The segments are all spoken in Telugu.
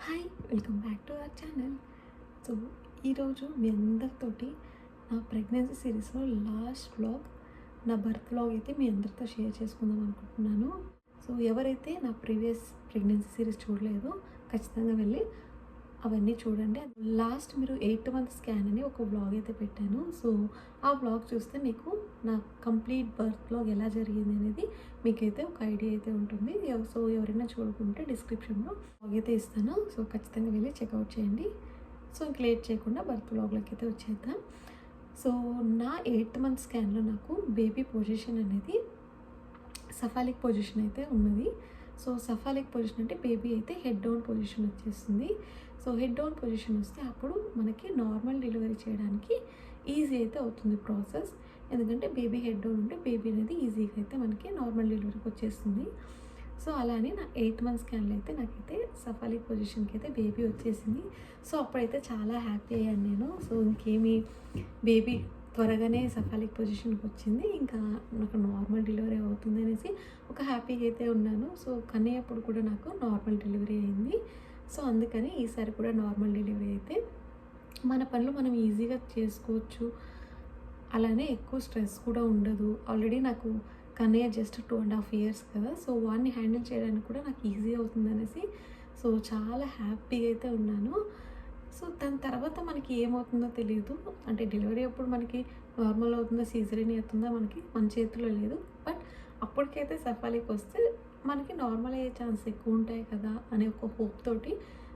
Hi, welcome back to our channel. So ఈరోజు మీ అందరితోటి నా ప్రెగ్నెన్సీ సిరీస్లో లాస్ట్ వ్లాగ్, నా బర్త్ వ్లాగ్ అయితే మీ అందరితో షేర్ చేసుకుందాం అనుకుంటున్నాను. సో ఎవరైతే నా ప్రీవియస్ ప్రెగ్నెన్సీ సిరీస్ చూడలేదో ఖచ్చితంగా వెళ్ళి అవన్నీ చూడండి. లాస్ట్ మీరు 8th మంత్ స్కాన్ అని ఒక వ్లాగ్ అయితే పెట్టాను. సో ఆ వ్లాగ్ చూస్తే మీకు నా కంప్లీట్ బర్త్ వ్లాగ్ ఎలా జరిగింది అనేది మీకైతే ఒక ఐడియా అయితే ఉంటుంది. సో ఎవరైనా చూడకుంటే డిస్క్రిప్షన్లో వ్లాగ్ అయితే ఇస్తాను. సో ఖచ్చితంగా వెళ్ళి చెక్అవుట్ చేయండి. సో ఇంక లేట్ చేయకుండా బర్త్ వ్లాగ్లోకి అయితే వచ్చేద్దాం. సో నా 8th మంత్ స్కాన్లో నాకు బేబీ పొజిషన్ అనేది సఫాలిక్ పొజిషన్ అయితే ఉన్నది. సో సఫాలిక్ పొజిషన్ అంటే బేబీ అయితే హెడ్ డౌన్ పొజిషన్ వచ్చేస్తుంది. సో హెడ్ డౌన్ పొజిషన్ వస్తే అప్పుడు మనకి నార్మల్ డెలివరీ చేయడానికి ఈజీ అయితే అవుతుంది ప్రాసెస్. ఎందుకంటే బేబీ హెడ్ డౌన్ ఉంటే బేబీ అనేది ఈజీగా అయితే మనకి నార్మల్ డెలివరీకి వచ్చేస్తుంది. సో అలానే నా 8th మంత్ స్కాన్లో అయితే నాకైతే సఫాలిక్ పొజిషన్కి అయితే బేబీ వచ్చేసింది. సో అప్పుడైతే చాలా హ్యాపీ అయ్యాను నేను. సో ఇంకేమి బేబీ త్వరగానే సఫాలిక్ పొజిషన్కి వచ్చింది, ఇంకా నాకు నార్మల్ డెలివరీ అవుతుంది అనేసి ఒక హ్యాపీగా అయితే ఉన్నాను. సో కానీ అప్పుడు కూడా నాకు నార్మల్ డెలివరీ అయింది. సో అందుకని ఈసారి కూడా నార్మల్ డెలివరీ అయితే మన పనులు మనం ఈజీగా చేసుకోవచ్చు. అలానే ఎక్కువ స్ట్రెస్ కూడా ఉండదు. ఆల్రెడీ నాకు కన్నయ్య జస్ట్ 2.5 years కదా. సో వాడిని హ్యాండిల్ చేయడానికి కూడా నాకు ఈజీ అవుతుంది అనేసి సో చాలా హ్యాపీగా అయితే ఉన్నాను. సో దాని తర్వాత మనకి ఏమవుతుందో తెలియదు. అంటే డెలివరీ అప్పుడు మనకి నార్మల్ అవుతుందా సీజరియన్ అవుతుందా మనకి మన చేతిలో లేదు. బట్ అప్పటికైతే సఫాలికి వస్తే మనకి నార్మల్ అయ్యే ఛాన్స్ ఎక్కువ ఉంటాయి కదా అనే ఒక హోప్ తోటి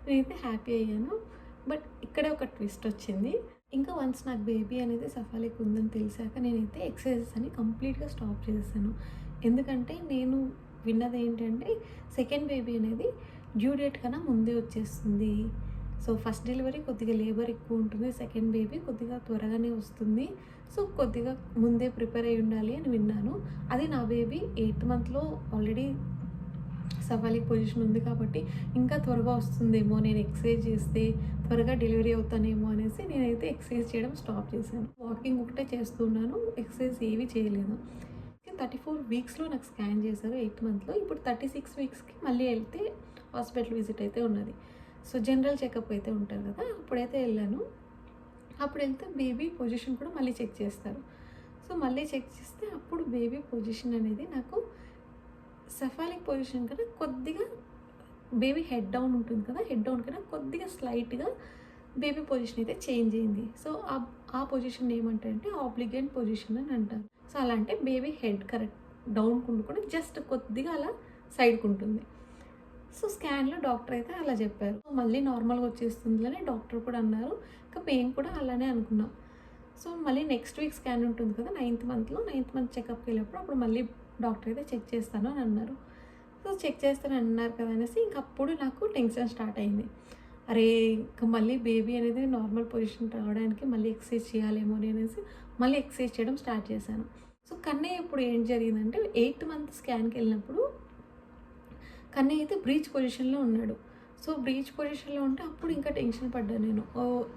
నేనైతే హ్యాపీ అయ్యాను. బట్ ఇక్కడే ఒక ట్విస్ట్ వచ్చింది. ఇంకా వన్స్ నాకు బేబీ అనేది సఫాలిక్ ఉందని తెలిసాక నేనైతే ఎక్సర్సైజెస్ అని కంప్లీట్గా స్టాప్ చేశాను. ఎందుకంటే నేను విన్నది ఏంటంటే సెకండ్ బేబీ అనేది డ్యూ డేట్ కన్నా ముందే వచ్చేస్తుంది. సో ఫస్ట్ డెలివరీ కొద్దిగా లేబర్ ఎక్కువ ఉంటుంది, సెకండ్ బేబీ కొద్దిగా త్వరగానే వస్తుంది. సో కొద్దిగా ముందే ప్రిపేర్ అయి ఉండాలి అని విన్నాను. అది నా బేబీ 8th మంత్లో ఆల్రెడీ సఫాలిక్ పొజిషన్ ఉంది కాబట్టి ఇంకా త్వరగా వస్తుందేమో, నేను ఎక్సర్సైజ్ చేస్తే త్వరగా డెలివరీ అవుతానేమో అనేసి నేనైతే ఎక్సర్సైజ్ చేయడం స్టాప్ చేశాను. వాకింగ్ ఒకటే చేస్తున్నాను, ఎక్సర్సైజ్ ఏవి చేయలేదు. 34 వీక్స్లో నాకు స్కాన్ చేశారు 8th మంత్లో. ఇప్పుడు 36 వీక్స్కి మళ్ళీ వెళ్తే హాస్పిటల్ విజిట్ అయితే ఉన్నది. సో జనరల్ చెకప్ అయితే ఉంటుంది కదా, అప్పుడైతే వెళ్ళాను. అప్పుడు వెళ్తే బేబీ పొజిషన్ కూడా మళ్ళీ చెక్ చేస్తారు. సో మళ్ళీ చెక్ చేస్తే అప్పుడు బేబీ పొజిషన్ అనేది నాకు సఫాలిక్ పొజిషన్ కన్నా కొద్దిగా బేబీ హెడ్ డౌన్ ఉంటుంది కదా, హెడ్ డౌన్ కన్నా కొద్దిగా స్లైట్గా బేబీ పొజిషన్ అయితే చేంజ్ అయింది. సో ఆ పొజిషన్ ఏమంటారంటే ఆబ్లిగెంట్ పొజిషన్ అని అంటారు. సో అలా అంటే బేబీ హెడ్ కరెక్ట్ డౌన్కుంటూ కూడా జస్ట్ కొద్దిగా అలా సైడ్కి ఉంటుంది. సో స్కాన్లో డాక్టర్ అయితే అలా చెప్పారు. మళ్ళీ నార్మల్గా వచ్చేస్తుందని డాక్టర్ కూడా అన్నారు. ఇంకా మేము కూడా అలానే అనుకున్నాం. సో మళ్ళీ నెక్స్ట్ వీక్ స్కాన్ ఉంటుంది కదా 9th మంత్లో, 9th మంత్ చెకప్కి వెళ్ళినప్పుడు అప్పుడు మళ్ళీ డాక్టర్ అయితే చెక్ చేస్తాను అని అన్నారు. సో చెక్ చేస్తాను అన్నారు కదా అనేసి ఇంకప్పుడు నాకు టెన్షన్ స్టార్ట్ అయింది. అరే ఇంకా మళ్ళీ బేబీ అనేది నార్మల్ పొజిషన్ రావడానికి మళ్ళీ ఎక్సర్సైజ్ చేయాలేమో అనేసి మళ్ళీ ఎక్సర్సైజ్ చేయడం స్టార్ట్ చేశాను. సో కన్నయ్య ఇప్పుడు ఏం జరిగిందంటే 8th మంత్ స్కాన్కి వెళ్ళినప్పుడు కన్నయ్య అయితే బ్రీచ్ పొజిషన్లో ఉన్నాడు. సో బ్రీచ్ పొజిషన్లో ఉంటే అప్పుడు ఇంకా టెన్షన్ పడ్డాను నేను.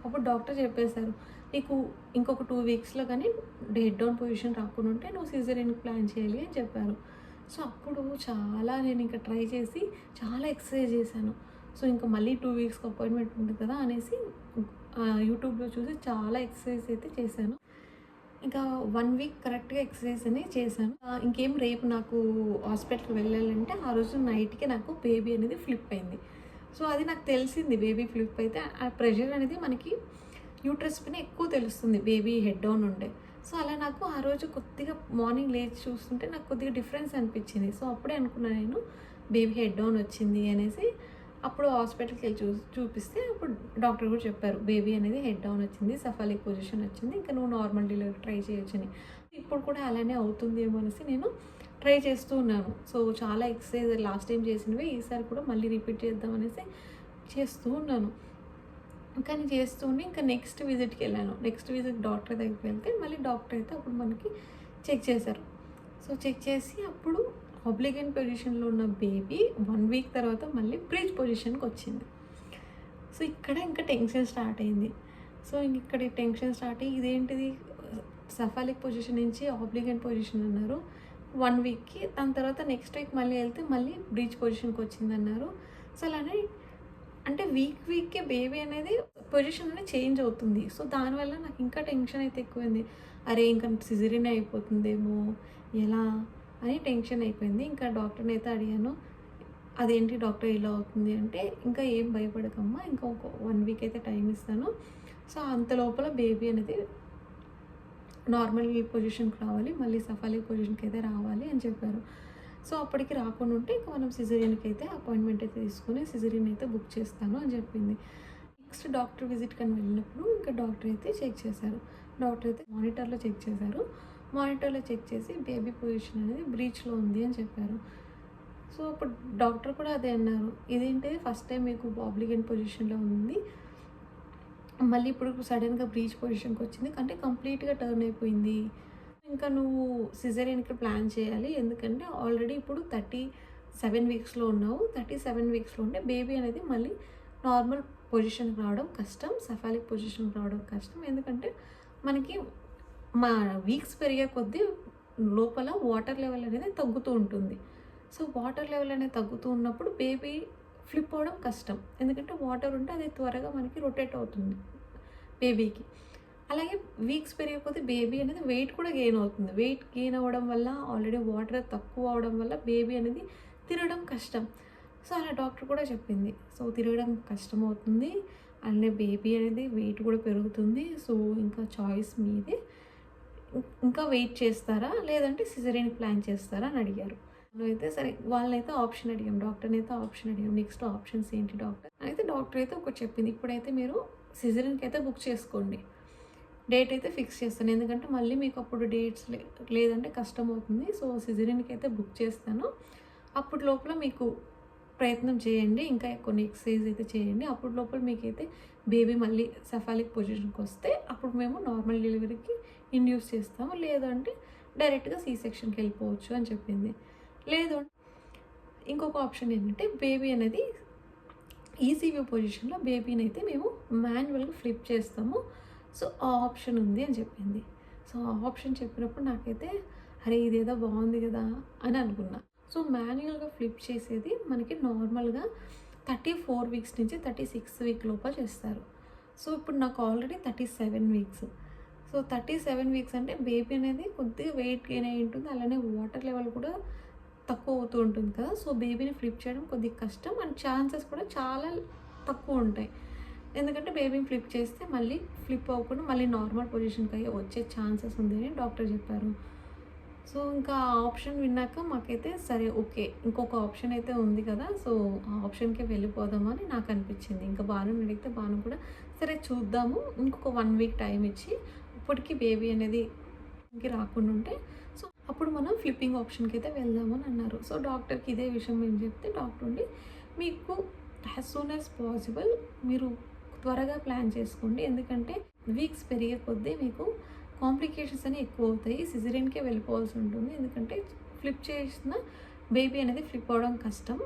అప్పుడు డాక్టర్ చెప్పేశారు, నీకు ఇంకొక 2 వీక్స్లో కానీ హెడ్ డౌన్ పొజిషన్ రాకుండా ఉంటే నువ్వు సిజేరియన్కి ప్లాన్ చేయాలి అని చెప్పారు. సో అప్పుడు చాలా నేను ఇంకా ట్రై చేసి చాలా ఎక్సర్సైజ్ చేశాను. సో ఇంకా మళ్ళీ 2 వీక్స్కి అపాయింట్మెంట్ ఉంటుంది కదా అనేసి యూట్యూబ్లో చూసి చాలా ఎక్సర్సైజ్ అయితే చేశాను. ఇంకా 1 వీక్ కరెక్ట్గా ఎక్సర్సైజ్ అనేది చేశాను. ఇంకేం రేపు నాకు హాస్పిటల్కి వెళ్ళాలంటే ఆ రోజు నైట్కి నాకు బేబీ అనేది ఫ్లిప్ అయింది. సో అది నాకు తెలిసింది బేబీ ఫ్లిప్ అయితే ఆ ప్రెషర్ అనేది మనకి యూట్రస్ పైన ఎక్కువ తెలుస్తుంది బేబీ హెడ్ డౌన్ ఉండే. సో అలా నాకు ఆ రోజు కొద్దిగా మార్నింగ్ లేచి చూస్తుంటే నాకు కొద్దిగా డిఫరెన్స్ అనిపించింది. సో అప్పుడే అనుకున్నాను నేను బేబీ హెడ్ డౌన్ వచ్చింది అనేసి. అప్పుడు హాస్పిటల్కి వెళ్ళి చూపిస్తే అప్పుడు డాక్టర్ కూడా చెప్పారు బేబీ అనేది హెడ్ డౌన్ వచ్చింది, సఫాలిక్ పొజిషన్ వచ్చింది, ఇంకా నువ్వు నార్మల్ డెలివరీ ట్రై చేయొచ్చని. ఇప్పుడు కూడా అలానే అవుతుందేమో అనేసి నేను ట్రై చేస్తూ ఉన్నాను. సో చాలా ఎక్సర్సైజ్ లాస్ట్ టైం చేసినవి ఈసారి కూడా మళ్ళీ రిపీట్ చేద్దాం అనేసి చేస్తూ ఉన్నాను. కానీ చేస్తూ ఉండి ఇంకా నెక్స్ట్ విజిట్కి వెళ్ళాను. నెక్స్ట్ విజిట్ డాక్టర్ దగ్గరికి వెళ్తే మళ్ళీ డాక్టర్ అయితే అప్పుడు మనకి చెక్ చేశారు. సో చెక్ చేసి అప్పుడు ఆబ్లిగెంట్ పొజిషన్లో ఉన్న బేబీ 1 వీక్ తర్వాత మళ్ళీ బ్రీచ్ పొజిషన్కి వచ్చింది. సో ఇక్కడ ఇంకా టెన్షన్ స్టార్ట్ అయింది. సో ఇక్కడ టెన్షన్ స్టార్ట్ అయ్యి ఇదేంటిది సఫాలిక్ పొజిషన్ నుంచి ఆబ్లిగెంట్ పొజిషన్ అన్నారు 1 వీక్కి. దాని తర్వాత నెక్స్ట్ వీక్ మళ్ళీ వెళ్తే మళ్ళీ బ్రీచ్ పొజిషన్కి వచ్చింది అన్నారు. సో అలానే అంటే వీక్‌కే బేబీ అనేది పొజిషన్ అనేది చేంజ్ అవుతుంది. సో, దానివల్ల నాకు ఇంకా టెన్షన్ అయితే ఎక్కువైంది. అరే! ఇంక సిజేరియన్ అయిపోతుందేమో, ఎలా అని టెన్షన్ అయిపోయింది. ఇంకా డాక్టర్‌నైతే అడిగాను. అదేంటి డాక్టర్ ఇలా అవుతుంది అంటే, ఇంకా ఏం భయపడకమ్మా, ఇంకా ఒక 1 వీక్ అయితే టైం ఇస్తాను. సో, అంత లోపల బేబీ అనేది నార్మల్ పొజిషన్‌కి రావాలి. మళ్ళీ సఫాలిక్ పొజిషన్‌కి అయితే రావాలి అని చెప్పారు. సో, అప్పటికి రాకుండా ఉంటే ఇంక మనం సిజేరియన్‌కి అయితే అపాయింట్మెంట్ అయితే తీసుకొని సిజేరియన్ అయితే బుక్ చేస్తాను అని చెప్పింది. నెక్స్ట్ డాక్టర్ విజిట్‌కని వెళ్ళినప్పుడు ఇంకా డాక్టర్ అయితే చెక్ చేశారు. డాక్టర్ అయితే మానిటర్‌లో చెక్ చేశారు. మానిటర్‌లో చెక్ చేసి బేబీ పొజిషన్ అనేది బ్రీచ్‌లో ఉంది అని చెప్పారు. సో, అప్పుడు డాక్టర్ కూడా అదే అన్నారు. ఇదేంటి ఫస్ట్ టైం మీకు ఆబ్లిగెంట్ పొజిషన్‌లో ఉంది. మళ్ళీ ఇప్పుడు సడెన్‌గా బ్రీచ్ పొజిషన్‌కి వచ్చింది. అంటే కంప్లీట్‌గా టర్న్ అయిపోయింది. ఇంకా నువ్వు సిజేరియన్‌కి ప్లాన్ చేయాలి. ఎందుకంటే ఆల్రెడీ ఇప్పుడు 37 వీక్స్‌లో ఉన్నావు. 37 వీక్స్‌లో ఉంటే బేబీ అనేది మళ్ళీ నార్మల్ పొజిషన్‌కి రావడం కష్టం. సెఫాలిక్ పొజిషన్‌కి రావడం కష్టం. ఎందుకంటే మనకి మా వీక్స్ పెరిగే కొద్దీ లోపల వాటర్ లెవెల్ అనేది తగ్గుతూ ఉంటుంది. సో, వాటర్ లెవెల్ అనేది తగ్గుతూ ఉన్నప్పుడు బేబీ ఫ్లిప్ అవ్వడం కష్టం. ఎందుకంటే వాటర్ ఉంటే అది త్వరగా మనకి రొటేట్ అవుతుంది బేబీకి. అలాగే వీక్స్ పెరిగే కొద్దీ బేబీ అనేది వెయిట్ కూడా గెయిన్ అవుతుంది. వెయిట్ గెయిన్ అవ్వడం వల్ల ఆల్రెడీ వాటర్ తక్కువ అవ్వడం వల్ల బేబీ అనేది తిరగడం కష్టం. సో, అలా డాక్టర్ కూడా చెప్పింది. సో, తిరగడం కష్టమవుతుంది. అలానే బేబీ అనేది వెయిట్ కూడా పెరుగుతుంది. సో, ఇంకా చాయిస్ మీదే. ఇంకా వెయిట్ చేస్తారా? లేదంటే సిజేరియన్ ప్లాన్ చేస్తారా? అని అడిగారు. అయితే సరే వాళ్ళనైతే ఆప్షన్ అడిగాం. డాక్టర్‌నైతే ఆప్షన్ అడిగాం. నెక్స్ట్ ఆప్షన్స్ ఏంటి డాక్టర్? అయితే డాక్టర్ అయితే ఒకటి చెప్పింది. ఇప్పుడైతే మీరు సిజేరియన్‌కి అయితే బుక్ చేసుకోండి. డేట్ అయితే ఫిక్స్ చేస్తాను. ఎందుకంటే మళ్ళీ మీకు అప్పుడు డేట్స్ లేదంటే కష్టమవుతుంది. సో, సిజేరియన్‌కి అయితే బుక్ చేస్తాను. అప్పటి లోపల మీకు ప్రయత్నం చేయండి. ఇంకా కొన్ని ఎక్సర్సైజ్ అయితే చేయండి. అప్పటి లోపల మీకైతే బేబీ మళ్ళీ సెఫాలిక్ పొజిషన్‌కి వస్తే అప్పుడు మేము నార్మల్ డెలివరీకి ఇండ్యూస్ చేస్తాము. లేదంటే డైరెక్ట్‌గా సి సెక్షన్‌కి వెళ్ళిపోవచ్చు అని చెప్పింది. లేదు ఇంకొక ఆప్షన్ ఏంటంటే బేబీ అనేది ఈసీవీ పొజిషన్‌లో బేబీని అయితే మేము మాన్యువల్‌గా ఫ్లిప్ చేస్తాము. సో, ఆ ఆప్షన్ ఉంది అని చెప్పింది. సో, ఆ ఆప్షన్ చెప్పినప్పుడు నాకైతే అరే! ఇదేదో బాగుంది కదా అని అనుకున్నా. సో, మాన్యువల్‌గా ఫ్లిప్ చేసేది మనకి నార్మల్‌గా 34 వీక్స్ నుంచి 36 వీక్ లోపల చేస్తారు. సో, ఇప్పుడు నాకు ఆల్రెడీ 37 వీక్స్. సో, 37 వీక్స్ అంటే బేబీ అనేది కొద్దిగా వెయిట్ గెయిన్ అయ్యి ఉంటుంది. అలానే వాటర్ లెవెల్ కూడా తక్కువ అవుతూ ఉంటుంది కదా! సో, బేబీని ఫ్లిప్ చేయడం కొద్దిగా కష్టం అండ్ ఛాన్సెస్ కూడా చాలా తక్కువ ఉంటాయి. ఎందుకంటే బేబీని ఫ్లిప్ చేస్తే మళ్ళీ ఫ్లిప్ అవ్వకుండా మళ్ళీ నార్మల్ పొజిషన్‌కి వచ్చే ఛాన్సెస్ ఉంది అని డాక్టర్ చెప్పారు. సో, ఇంకా ఆ ఆప్షన్ విన్నాక మాకైతే సరే ఓకే. ఇంకొక ఆప్షన్ అయితే ఉంది కదా! సో, ఆ ఆప్షన్‌కే వెళ్ళిపోదామని నాకు అనిపించింది. ఇంకా భానుని అడిగితే భాను కూడా సరే చూద్దాము. ఇంకొక 1 వీక్ టైం ఇచ్చి ఇప్పటికి బేబీ అనేది రాకుండా ఉంటే సో, అప్పుడు మనం ఫ్లిప్పింగ్ ఆప్షన్‌కి అయితే వెళ్దాము అని అన్నారు. సో, డాక్టర్‌కి ఇదే విషయం మేము చెప్తే డాక్టర్ ఉండి మీకు యాస్ సూన్ యాస్ పాసిబుల్ మీరు త్వరగా ప్లాన్ చేసుకోండి. ఎందుకంటే వీక్స్ పెరిగే కొద్దీ మీకు కాంప్లికేషన్స్ అనేవి ఎక్కువ అవుతాయి. సిజేరియన్‌కే వెళ్ళిపోవాల్సి ఉంటుంది. ఎందుకంటే ఫ్లిప్ చేసిన బేబీ అనేది ఫ్లిప్ అవ్వడం కష్టం.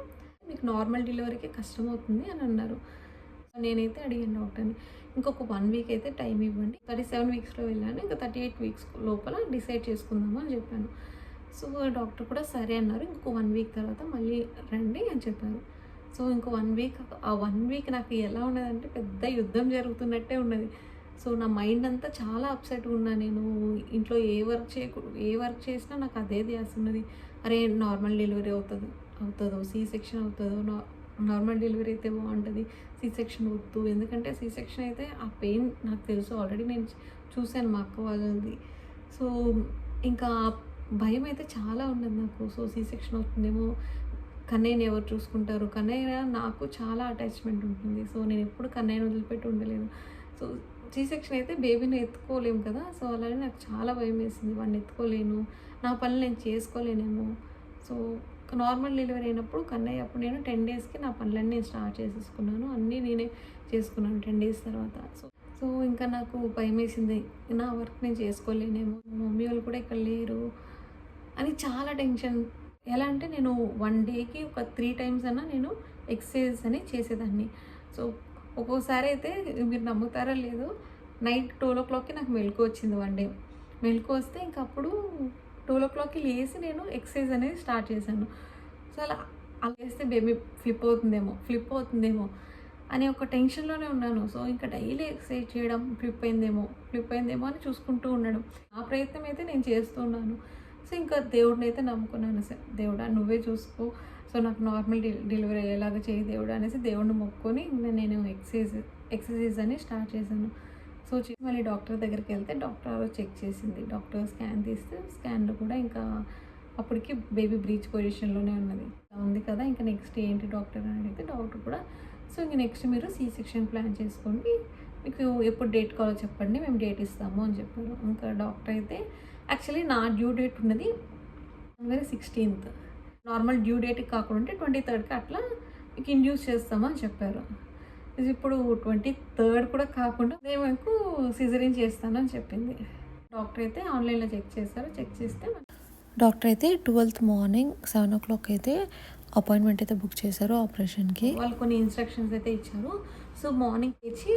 మీకు నార్మల్ డెలివరీకే కష్టమవుతుంది అని అన్నారు. నేనైతే అడిగాను డాక్టర్‌ని. ఇంకొక 1 వీక్ అయితే టైం ఇవ్వండి. 37 వీక్స్‌లో వెళ్ళాను. ఇంకా 38 వీక్స్ లోపల డిసైడ్ చేసుకుందాము అని చెప్పాను. సో, డాక్టర్ కూడా సరే అన్నారు. ఇంకో 1 వీక్ తర్వాత మళ్ళీ రండి అని చెప్పారు. సో, ఇంకో 1 వీక్ ఆ 1 వీక్ నాకు ఎలా ఉన్నదంటే పెద్ద యుద్ధం జరుగుతున్నట్టే ఉన్నది. సో, నా మైండ్ అంతా చాలా అప్సెట్‌గా ఉన్నా నేను. ఇంట్లో ఏ వర్క్ చేసినా నాకు అదే ధ్యాస ఉన్నది. అరే! నార్మల్ డెలివరీ అవుతదో, సి సెక్షన్ అవుతదో, నార్మల్ డెలివరీ అయితే బాగుంటుంది. సి సెక్షన్ వద్దు. ఎందుకంటే సి సెక్షన్ అయితే ఆ పెయిన్ నాకు తెలుసు. ఆల్రెడీ నేను చూశాను మా అక్క వాళ్ళది. సో, ఇంకా భయం అయితే చాలా ఉన్నది నాకు. సో, సి సెక్షన్ అవుతుందేమో, కన్నయ్యని ఎవరు చూసుకుంటారు? కన్నయ్య నాకు చాలా అటాచ్‌మెంట్ ఉంటుంది. సో, నేను ఎప్పుడు కన్నయ్యని వదిలిపెట్టి ఉండలేను. సో, సి సెక్షన్ అయితే బేబీని ఎత్తుకోలేము కదా! సో, అలానే నాకు చాలా భయమేసింది. వాడిని ఎత్తుకోలేను. నా పనులు నేను చేసుకోలేనేమో. సో, నార్మల్ డెలివరీ అయినప్పుడు కన్నయ్య అప్పుడు నేను 10 డేస్‌కి నా పనులన్నీ స్టార్ట్ చేసేసుకున్నాను. అన్నీ నేనే చేసుకున్నాను 10 డేస్ తర్వాత. సో, ఇంకా నాకు భయమేసింది. నా వర్క్ నేను చేసుకోలేనేమో, మా మమ్మీ వాళ్ళు కూడా ఇక్కడ లేరు అని చాలా టెన్షన్. ఎలా అంటే నేను 1 డేకి ఒక 3 టైమ్స్ అన్నా నేను ఎక్సర్సైజెస్ అని చేసేదాన్ని. సో, ఒక్కోసారి అయితే మీరు నమ్ముతారో లేదో నైట్ 12:00కి నాకు మెలుకువ వచ్చింది 1 డే. మెలుకువ వస్తే ఇంక అప్పుడు 12:00కి లేసి నేను ఎక్సర్సైజ్ అనేది స్టార్ట్ చేశాను. సో, అలా చేస్తే బేబీ ఫ్లిప్ అవుతుందేమో అని ఒక టెన్షన్‌లోనే ఉన్నాను. సో, ఇంకా డైలీ ఎక్సర్సైజ్ చేయడం ఫ్లిప్ అయిందేమో అని చూసుకుంటూ ఉండడం. ఆ ప్రయత్నం అయితే నేను చేస్తూ ఉన్నాను. సో, ఇంకా దేవుడినైతే నమ్ముకున్నాను. దేవుడా నువ్వే చూసుకో. సో, నాకు నార్మల్ డెలివరీ అయ్యేలాగా చేయి దేవుడా అనేసి దేవుడిని మొక్కుకొని నేను ఎక్సర్సైజ్ అని స్టార్ట్ చేశాను. సో, మళ్ళీ డాక్టర్ దగ్గరికి వెళ్తే డాక్టర్ ఆ రోజు చెక్ చేసింది. డాక్టర్ స్కాన్ తీస్తే స్కాన్‌లో కూడా ఇంకా అప్పటికి బేబీ బ్రీచ్ పొజిషన్‌లోనే ఉంది కదా! ఇంకా నెక్స్ట్ ఏంటి డాక్టర్ అని అడిగితే డాక్టర్ కూడా సో, ఇంక నెక్స్ట్ మీరు సి సెక్షన్ ప్లాన్ చేసుకోండి. మీకు ఎప్పుడు డేట్ కావాలో చెప్పండి. మేము డేట్ ఇస్తాము అని చెప్పారు. ఇంకా డాక్టర్ అయితే యాక్చువల్లీ నా డ్యూ డేట్ ఉన్నది జనవరి 16th. నార్మల్ డ్యూ డేట్‌కి కాకుండా 23rdకి అట్లా మీకు ఇండ్యూస్ చేస్తాము అని చెప్పారు. ఇది ఇప్పుడు 23rd కూడా కాకుండా నేను మీకు సిజరీన్ చేస్తాను అని చెప్పింది. డాక్టర్ అయితే ఆన్లైన్‌లో చెక్ చేశారు. చెక్ చేస్తే డాక్టర్ అయితే 12th మార్నింగ్ 7 o'clock అయితే అపాయింట్మెంట్ అయితే బుక్ చేశారు ఆపరేషన్కి. వాళ్ళు కొన్ని ఇన్స్ట్రక్షన్స్ అయితే ఇచ్చారు. సో, మార్నింగ్ లేచి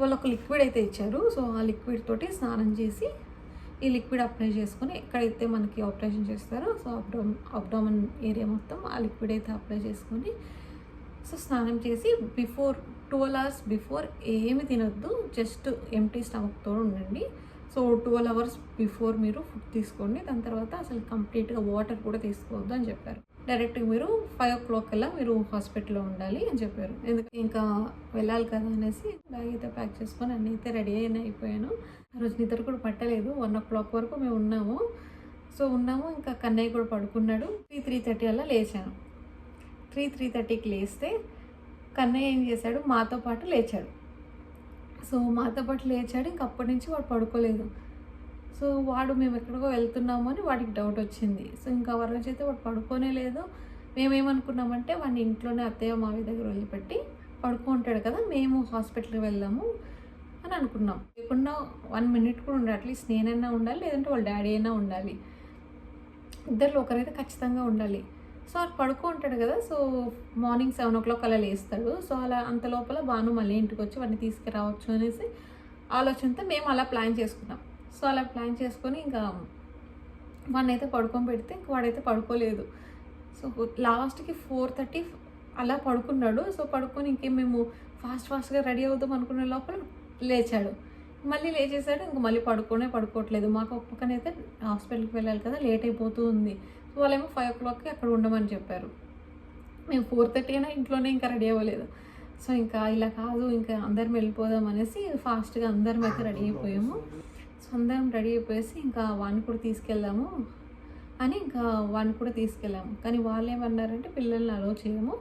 వాళ్ళు ఒక లిక్విడ్ అయితే ఇచ్చారు. సో, ఆ లిక్విడ్ తోటి స్నానం చేసి ఈ లిక్విడ్ అప్లై చేసుకొని ఎక్కడైతే మనకి ఆపరేషన్ చేస్తారో సో అబ్డామన్ ఏరియా మొత్తం ఆ లిక్విడ్ అయితే అప్లై చేసుకొని సో స్నానం చేసి 12 hours బిఫోర్ ఏమి తినొద్దు, జస్ట్ ఎంటీ స్టమక్తో ఉండండి. సో 12 hours బిఫోర్ మీరు ఫుడ్ తీసుకోండి. దాని తర్వాత అసలు కంప్లీట్గా వాటర్ కూడా తీసుకోవద్దు అని చెప్పారు. డైరెక్ట్గా మీరు 5 o'clock కల్లా మీరు హాస్పిటల్లో ఉండాలి అని చెప్పారు. ఎందుకంటే ఇంకా వెళ్ళాలి కదా అనేసి బ్యాగ్ అయితే ప్యాక్ చేసుకొని అన్నీ అయితే రెడీ అయిపోయాను. ఆ రోజు నిద్ర కూడా పట్టలేదు. 1 o'clock వరకు మేము ఉన్నాము. సో ఇంకా కన్నయ్య కూడా పడుకున్నాడు. 3:30 అలా లేచాను. 3:30కి లేస్తే కన్నయ్య ఏం చేశాడు, మాతో పాటు లేచాడు. సో మాతో పాటు లేచాడు. ఇంక అప్పటి నుంచి వాడు పడుకోలేదు. సో మేము ఎక్కడికో వెళ్తున్నాము అని వాడికి డౌట్ వచ్చింది. సో ఇంకా ఆ రోజు అయితే వాడు పడుకోనే లేదు. మేమేమనుకున్నామంటే వాడిని ఇంట్లోనే అత్తయ్య మావి దగ్గర వదిలిపెట్టి పడుకుంటాడు కదా, మేము హాస్పిటల్కి వెళ్దాము అని అనుకున్నాం. లేకుండా 1 minute కూడా ఉండాలి. అట్లీస్ట్ నేనైనా ఉండాలి, లేదంటే వాళ్ళ డాడీ అయినా ఉండాలి. ఇద్దరిలో ఒకరైతే ఖచ్చితంగా ఉండాలి. సో అది పడుకుంటాడు కదా. సో మార్నింగ్ 7 o'clock అలా లేస్తాడు. సో అలా అంత లోపల భాను మళ్ళీ ఇంటికి వచ్చి వాడిని తీసుకురావచ్చు అనేసి ఆలోచనతో మేము అలా ప్లాన్ చేసుకున్నాం. సో అలా ప్లాన్ చేసుకొని ఇంకా వాడిని అయితే పడుకొని పెడితే ఇంక వాడైతే పడుకోలేదు. సో లాస్ట్కి 4:30 అలా పడుకున్నాడు. సో పడుకొని ఇంకేం మేము ఫాస్ట్గా రెడీ అవుదాం అనుకునే లోపల లేచాడు. మళ్ళీ లేచేసాడు. ఇంక మళ్ళీ పడుకోవట్లేదు. మాకు ఒక్కనైతే హాస్పిటల్కి వెళ్ళాలి కదా, లేట్ అయిపోతూ ఉంది. సో వాళ్ళేమో 5 o'clockకి అక్కడ ఉండమని చెప్పారు. మేము 4:30 అయినా ఇంట్లోనే ఇంకా రెడీ అవ్వలేదు. సో ఇంకా ఇలా కాదు, ఇంకా అందరం వెళ్ళిపోదాం అనేసి ఫాస్ట్గా అందరం అయితే రెడీ అయిపోయాము. సో అందరం రెడీ అయిపోయేసి ఇంకా వాడిని కూడా తీసుకెళ్దాము అని ఇంకా వాడిని కూడా తీసుకెళ్ళాము. కానీ వాళ్ళు ఏమన్నారంటే పిల్లల్ని అలో చేయము,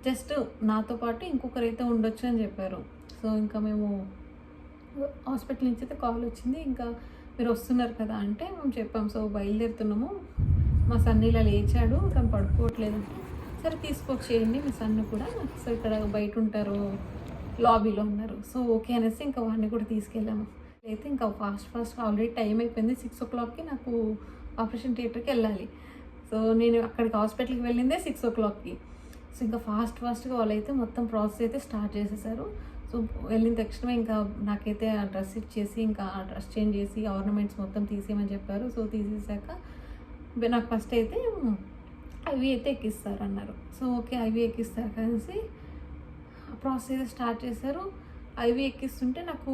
జస్ట్ నాతో పాటు ఇంకొకరైతే ఉండొచ్చు అని చెప్పారు. సో ఇంకా మేము హాస్పిటల్ నుంచి అయితే కాల్ వచ్చింది. ఇంకా మీరు వస్తున్నారు కదా అంటే మేము చెప్పాం. సో బయలుదేరుతున్నాము, మా సన్ ఇలా లేచాడు కానీ పడుకోవట్లేదు. సరే తీసుకొచ్చేయండి మీ సన్ను కూడా, సో ఇక్కడ బయట ఉంటారు, లాబీలో ఉన్నారు. సో ఓకే అనేసి ఇంకా వాడిని కూడా తీసుకెళ్ళాము. అయితే ఇంకా ఫాస్ట్ ఆల్రెడీ టైం అయిపోయింది. 6 o'clockకి నాకు ఆపరేషన్ థియేటర్కి వెళ్ళాలి. సో నేను అక్కడికి హాస్పిటల్కి వెళ్ళిందే 6 o'clockకి. సో ఇంకా ఫాస్ట్గా వాళ్ళైతే మొత్తం ప్రాసెస్ అయితే స్టార్ట్ చేసేసారు. సో వెళ్ళిన తక్షణమే ఇంకా నాకైతే ఆ డ్రెస్ ఇచ్చేసి ఇంకా ఆ డ్రెస్ చేంజ్ చేసి ఆర్నమెంట్స్ మొత్తం తీసేయమని చెప్పారు. సో తీసేసాక నాకు ఫస్ట్ అయితే ఐవీ అయితే ఎక్కిస్తారు అన్నారు. సో ఓకే ఐవీ ఎక్కిస్తారు కలిసి ప్రాసెస్ అయితే స్టార్ట్ చేశారు. ఐవీ ఎక్కిస్తుంటే నాకు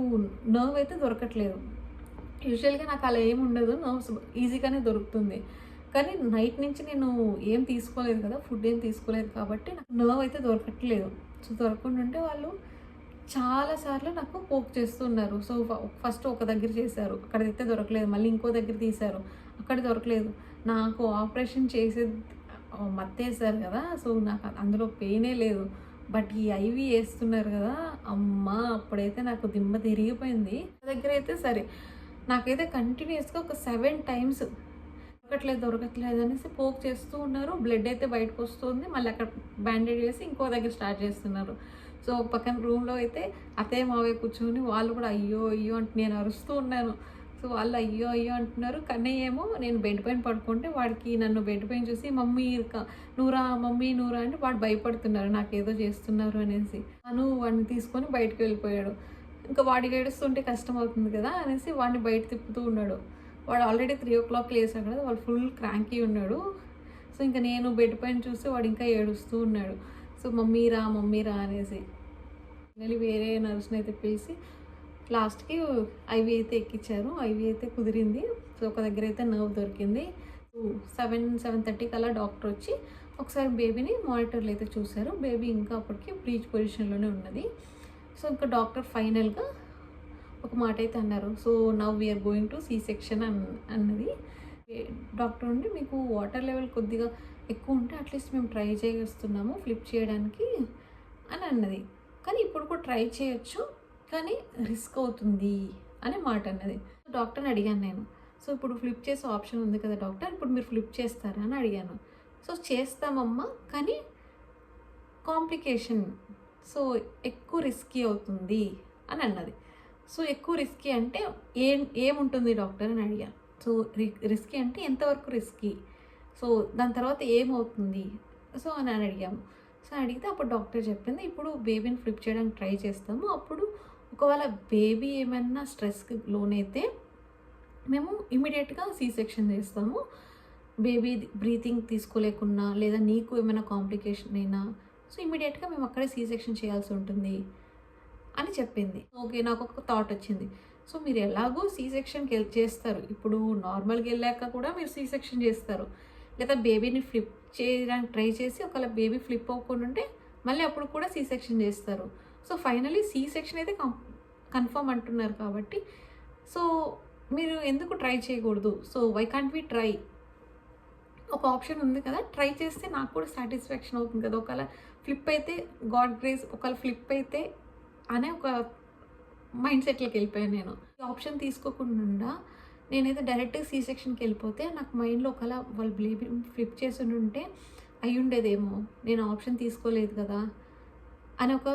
నర్వ్ అయితే దొరకట్లేదు. యూజువల్గా నాకు అలా ఏమి ఉండదు, నర్వ్స్ ఈజీగానే దొరుకుతుంది. కానీ నైట్ నుంచి నేను ఏం తీసుకోలేదు కదా, ఫుడ్ ఏం తీసుకోలేదు కాబట్టి నాకు నర్వ్ అయితే దొరకట్లేదు. సో దొరకకుంటుంటే వాళ్ళు చాలాసార్లు నాకు పోక్ చేస్తున్నారు. సో ఫస్ట్ ఒక దగ్గర చేశారు, అక్కడైతే దొరకలేదు. మళ్ళీ ఇంకో దగ్గర తీశారు, అక్కడ దొరకలేదు. నాకు ఆపరేషన్ చేసేది మత్తేసారు కదా, సో నాకు అందులో పెయినే లేదు. బట్ ఈ ఐవీ వేస్తున్నారు కదా, అమ్మ అప్పుడైతే నాకు దిమ్మ తిరిగిపోయింది. దగ్గర అయితే సరే నాకైతే కంటిన్యూస్గా ఒక 7 times దొరకట్లేదు అనేసి పోక్ చేస్తూ ఉన్నారు. బ్లడ్ అయితే బయటకు వస్తుంది. మళ్ళీ అక్కడ బ్యాండేజ్ వేసి ఇంకో దగ్గర స్టార్ట్ చేస్తున్నారు. సో పక్కన రూమ్లో అయితే అత్తయ్య మావయ్య కూర్చొని వాళ్ళు కూడా అయ్యో అంటే నేను అరుస్తూ ఉన్నాను. సో వాళ్ళు అయ్యో అంటున్నారు. కన్నయ్య ఏమో నేను బెడ్ పైన పడుకుంటే వాడికి నన్ను బెడ్ పైన చూసి మమ్మీ నూరా అంటే వాడు భయపడుతున్నారు నాకేదో చేస్తున్నారు అనేసి. తను వాడిని తీసుకొని బయటకు వెళ్ళిపోయాడు. ఇంకా వాడికి ఏడుస్తుంటే కష్టం అవుతుంది కదా అనేసి వాడిని బయట తిప్పుతూ ఉన్నాడు. వాడు ఆల్రెడీ 3 o'clock లేసాడు కదా, వాడు ఫుల్ క్రాంకీ ఉన్నాడు. సో ఇంకా నేను బెడ్ పైన చూస్తే వాడు ఇంకా ఏడుస్తూ ఉన్నాడు. సో మమ్మీ రా అనేసి. మళ్ళీ వేరే నర్స్ని అయితే పిలిచి లాస్ట్కి ఐవీ అయితే ఎక్కించారు. ఐవీ అయితే కుదిరింది. సో ఒక దగ్గర అయితే నర్వ్ దొరికింది. 7:30 కల్లా డాక్టర్ వచ్చి ఒకసారి బేబీని మానిటర్లో అయితే చూశారు. బేబీ ఇంకా అప్పటికి బ్రీచ్ పొజిషన్లోనే ఉన్నది. సో ఇంకా డాక్టర్ ఫైనల్గా ఒక మాట అయితే అన్నారు. So now we're going to see section అన్నది. డాక్టర్ ఉండి మీకు వాటర్ లెవెల్ కొద్దిగా ఎక్కువ ఉంటే అట్లీస్ట్ మేము ట్రై చేస్తున్నాము ఫ్లిప్ చేయడానికి అని అన్నది. కానీ ఇప్పుడు కూడా ట్రై చేయొచ్చు, కానీ రిస్క్ అవుతుంది అనే మాట అన్నది. డాక్టర్ని అడిగాను నేను. సో ఇప్పుడు ఫ్లిప్ చేసే ఆప్షన్ ఉంది కదా డాక్టర్, ఇప్పుడు మీరు ఫ్లిప్ చేస్తారా అని అడిగాను. సో చేస్తామమ్మా, కానీ కాంప్లికేషన్, సో ఎక్కువ రిస్కీ అవుతుంది అని అన్నది. సో ఎక్కువ రిస్కీ అంటే ఏముంటుంది డాక్టర్ అని అడిగాను. సో రిస్కీ అంటే ఎంతవరకు రిస్కీ, సో దాని తర్వాత ఏమవుతుంది సో అని అడిగాము. సో అడిగితే అప్పుడు డాక్టర్ చెప్పింది, ఇప్పుడు బేబీని ఫ్లిప్ చేయడానికి ట్రై చేస్తాము. అప్పుడు ఒకవేళ బేబీ ఏమైనా స్ట్రెస్కి లోనైతే మేము ఇమీడియట్గా సీ సెక్షన్ చేస్తాము. బేబీ బ్రీతింగ్ తీసుకోలేకున్నా లేదా నీకు ఏమైనా కాంప్లికేషన్ అయినా సో ఇమీడియట్గా మేము అక్కడే సీ సెక్షన్ చేయాల్సి ఉంటుంది అని చెప్పింది. ఓకే, నాకు ఒక థాట్ వచ్చింది. సో మీరు ఎలాగో సీ సెక్షన్కి చేస్తారు, ఇప్పుడు నార్మల్గా వెళ్ళాక కూడా మీరు సీ సెక్షన్ చేస్తారు, లేదా బేబీని ఫ్లిప్ చేయడానికి ట్రై చేసి ఒకవేళ బేబీ ఫ్లిప్ అవ్వకుండా ఉంటే మళ్ళీ అప్పుడు కూడా సీ సెక్షన్ చేస్తారు. సో ఫైనలీ సీ సెక్షన్ అయితే కన్ఫర్మ్ అంటున్నారు కాబట్టి సో మీరు ఎందుకు ట్రై చేయకూడదు, so why can't we try, ఒక ఆప్షన్ ఉంది కదా, ట్రై చేస్తే నాకు కూడా సాటిస్ఫాక్షన్ అవుతుంది కదా. ఒకవేళ ఫ్లిప్ అయితే గాడ్ గ్రేస్, ఒకవేళ ఫ్లిప్ అయితే అనే ఒక మైండ్ సెట్లోకి వెళ్ళిపోయాను నేను. ఈ ఆప్షన్ తీసుకోకుండా నేనైతే డైరెక్ట్గా సీ సెక్షన్కి వెళ్ళిపోతే నాకు మైండ్లో ఒకవేళ వాళ్ళు బేబీ ఫ్లిప్ చేసి ఉంటే అయి ఉండేదేమో, నేను ఆప్షన్ తీసుకోలేదు కదా అని ఒక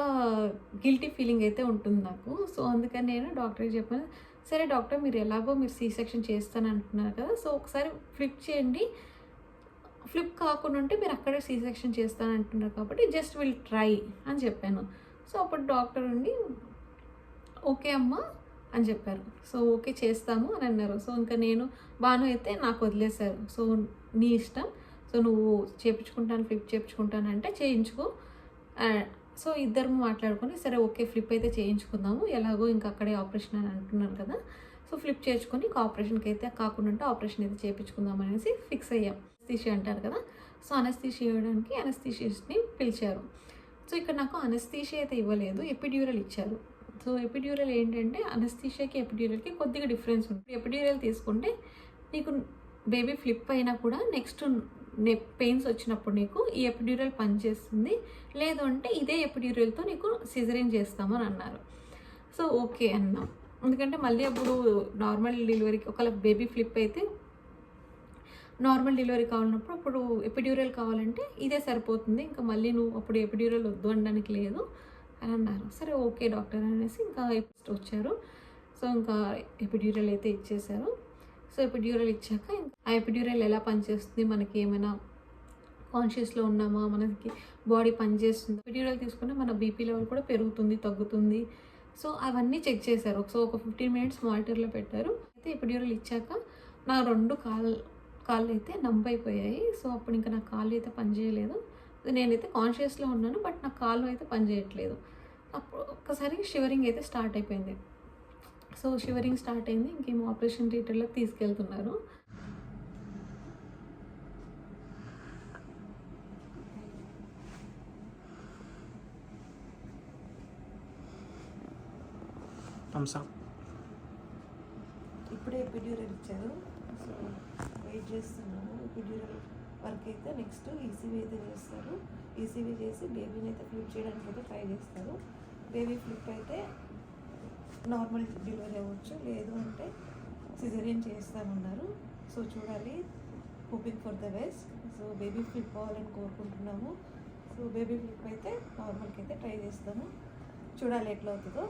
గిల్టీ ఫీలింగ్ అయితే ఉంటుంది నాకు. సో అందుకని నేను డాక్టర్కి చెప్పాను, సరే డాక్టర్ మీరు ఎలాగో మీరు సీ సెక్షన్ చేస్తాను అంటున్నారు కదా, సో ఒకసారి ఫ్లిప్ చేయండి, ఫ్లిప్ కాకుండా ఉంటే మీరు అక్కడే సీ సెక్షన్ చేస్తాను అంటున్నారు కాబట్టి జస్ట్ విల్ ట్రై అని చెప్పాను. సో అప్పుడు డాక్టర్ ఉండి ఓకే అమ్మా అని చెప్పారు. సో ఓకే చేస్తాము అని అన్నారు. సో ఇంకా నేను బాను అయితే నాకు వదిలేశారు. సో నీ ఇష్టం, సో నువ్వు చేయించుకుంటాను ఫ్లిప్ చేయించుకుంటాను అంటే చేయించుకో. సో ఇద్దరు మాట్లాడుకొని సరే ఓకే ఫ్లిప్ అయితే చేయించుకుందాము, ఎలాగో ఇంకా అక్కడే ఆపరేషన్ అని అంటున్నాను కదా, సో ఫ్లిప్ చేయించుకొని ఇంకా ఆపరేషన్కి అయితే కాకుండా ఉంటే ఆపరేషన్ అయితే చేయించుకుందాం అనేసి ఫిక్స్ అయ్యాం. అనస్థీషియా అంటారు కదా, సో అనస్థీషియా ఇవ్వడానికి అనస్థీషియాస్ని పిలిచారు. సో ఇక్కడ నాకు అనస్థీషియా అయితే ఇవ్వలేదు, ఎపిడ్యూరల్ ఇచ్చారు. సో ఎపిడ్యూరల్ ఏంటంటే అనస్థీషియాకి ఎపిడ్యూరల్కి కొద్దిగా డిఫరెన్స్ ఉంటుంది. ఎపిడ్యూరల్ తీసుకుంటే నీకు బేబీ ఫ్లిప్ అయినా కూడా నెక్స్ట్ పెయిన్స్ వచ్చినప్పుడు నీకు ఈ ఎపిడ్యూరల్ పనిచేస్తుంది, లేదు అంటే ఇదే ఎపిడ్యూరల్తో నీకు సిజరీన్ చేస్తామని అన్నారు. సో ఓకే అన్నాం, ఎందుకంటే మళ్ళీ అప్పుడు నార్మల్ డెలివరీకి ఒకవేళ బేబీ ఫ్లిప్ అయితే నార్మల్ డెలివరీ కావాలన్నప్పుడు అప్పుడు ఎపిడ్యూరల్ కావాలంటే ఇదే సరిపోతుంది, ఇంకా మళ్ళీ నువ్వు అప్పుడు ఎపిడ్యూరల్ వద్దు అనడానికి లేదు అని అన్నారు. సరే ఓకే డాక్టర్ అనేసి ఇంకా వచ్చారు. సో ఇంకా ఎపిడ్యూరల్ అయితే ఇచ్చేశారు. సో ఎపిడ్యూరల్ ఇచ్చాక ఆ ఎపిడ్యూరల్ ఎలా పనిచేస్తుంది, మనకి ఏమైనా కాన్షియస్లో ఉన్నామా, మనకి బాడీ పనిచేస్తుంది, ఎపిడ్యూరల్ తీసుకుంటే మన బీపీ లెవెల్ కూడా పెరుగుతుంది తగ్గుతుంది. సో అవన్నీ చెక్ చేశారు. సో ఒక 15 మినిట్స్ మానిటర్లో పెట్టారు. అయితే ఎపిడ్యూరల్ ఇచ్చాక నా 2 కాళ్ళు అయితే నంబ్ అయిపోయాయి. సో అప్పుడు ఇంకా నా కాళ్ళు అయితే పనిచేయలేదు. నేనైతే కాన్షియస్లో ఉన్నాను, బట్ నా కాళ్ళు అయితే పనిచేయట్లేదు. అప్పుడు ఒక్కసారి షివరింగ్ అయితే స్టార్ట్ అయిపోయింది. సో షివరింగ్ స్టార్ట్ అయింది, ఇంకేమో ఆపరేషన్ థియేటర్లోకి తీసుకెళ్తున్నారు. ఇప్పుడే ఎపిడ్యూరల్ ఇచ్చారు. సో వెయిట్ చేస్తున్నాను. ఎపిడ్యూరల్ వర్క్ అయితే నెక్స్ట్ ఈసీవీ అయితే చేస్తారు. ఈసీవీ చేసి బేబీని అయితే ఫ్లిప్ చేయడానికి అయితే ట్రై చేస్తారు. బేబీ ఫ్లిప్ అయితే నార్మల్ డెలివరీ అవ్వచ్చు, లేదు అంటే సిజరీన్ చేస్తామన్నారు. సో చూడాలి, hoping for the best. So baby flip అవ్వాలని కోరుకుంటున్నాము. సో బేబీ ఫ్లిప్ అయితే నార్మల్కి అయితే ట్రై చేస్తాము, చూడాలి ఎట్లా అవుతుందో.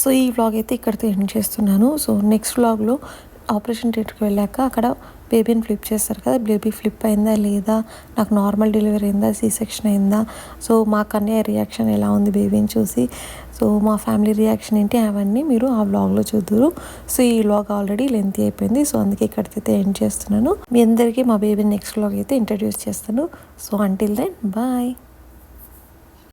సో ఈ వ్లాగ్ అయితే ఇక్కడితో ఎండ్ చేస్తున్నాను. సో నెక్స్ట్ వ్లాగ్లో ఆపరేషన్ థియేటర్కి వెళ్ళాక అక్కడ బేబీని ఫ్లిప్ చేస్తారు కదా, బేబీ ఫ్లిప్ అయిందా లేదా, నాకు నార్మల్ డెలివరీ అయిందా, సి సెక్షన్ అయిందా, సో మా కన్య రియాక్షన్ ఎలా ఉంది బేబీని చూసి, సో మా ఫ్యామిలీ రియాక్షన్ ఏంటి, అవన్నీ మీరు ఆ వ్లాగ్లో చూద్దురు. సో ఈ వ్లాగ్ ఆల్రెడీ లెంతీ అయిపోయింది, సో అందుకే ఇక్కడికైతే ఎండ్ చేస్తున్నాను. మీ అందరికీ మా బేబీని నెక్స్ట్ వ్లాగ్ అయితే ఇంట్రడ్యూస్ చేస్తాను. So until then bye.